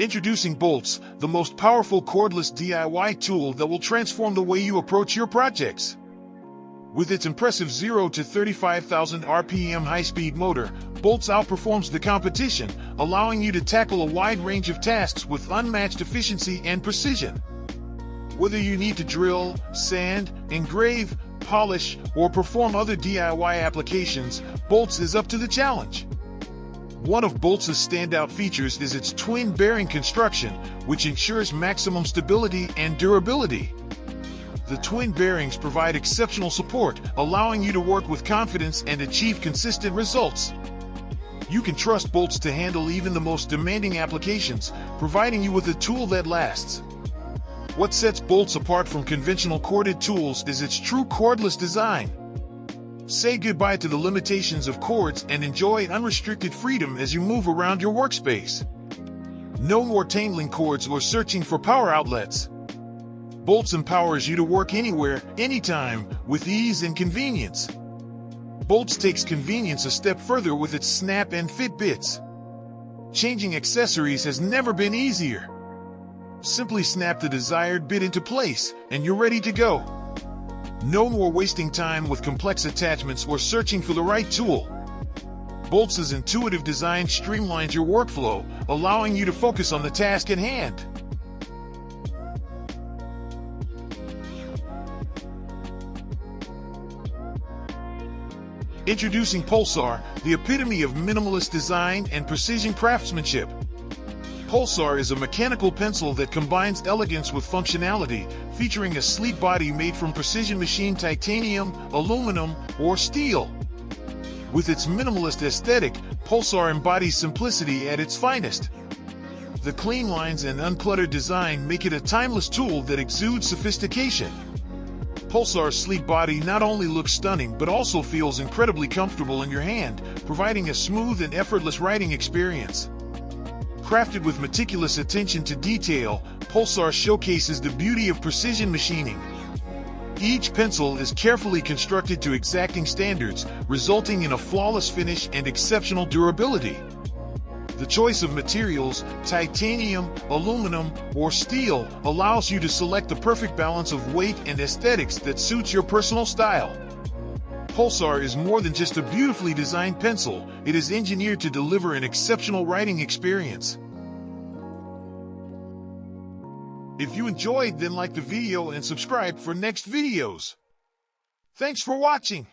Introducing BOLTZ, the most powerful cordless DIY tool that will transform the way you approach your projects. With its impressive 0 to 35,000 RPM high-speed motor, BOLTZ outperforms the competition, allowing you to tackle a wide range of tasks with unmatched efficiency and precision. Whether you need to drill, sand, engrave, polish, or perform other DIY applications, BOLTZ is up to the challenge. One of BOLTZ's standout features is its twin bearing construction, which ensures maximum stability and durability. The twin bearings provide exceptional support, allowing you to work with confidence and achieve consistent results. You can trust BOLTZ to handle even the most demanding applications, providing you with a tool that lasts. What sets BOLTZ apart from conventional corded tools is its true cordless design. Say goodbye to the limitations of cords and enjoy unrestricted freedom as you move around your workspace. No more tangling cords or searching for power outlets. BOLTZ empowers you to work anywhere, anytime, with ease and convenience. BOLTZ takes convenience a step further with its snap and fit bits. Changing accessories has never been easier. Simply snap the desired bit into place, and you're ready to go. No more wasting time with complex attachments or searching for the right tool. BOLTZ's intuitive design streamlines your workflow, allowing you to focus on the task at hand. Introducing Pulsar, the epitome of minimalist design and precision craftsmanship. Pulsar is a mechanical pencil that combines elegance with functionality, featuring a sleek body made from precision-machined titanium, aluminum, or steel. With its minimalist aesthetic, Pulsar embodies simplicity at its finest. The clean lines and uncluttered design make it a timeless tool that exudes sophistication. Pulsar's sleek body not only looks stunning but also feels incredibly comfortable in your hand, providing a smooth and effortless writing experience. Crafted with meticulous attention to detail, Pulsar showcases the beauty of precision machining. Each pencil is carefully constructed to exacting standards, resulting in a flawless finish and exceptional durability. The choice of materials, titanium, aluminum, or steel, allows you to select the perfect balance of weight and aesthetics that suits your personal style. Pulsar is more than just a beautifully designed pencil, it is engineered to deliver an exceptional writing experience. If you enjoyed, then like the video and subscribe for next videos. Thanks for watching.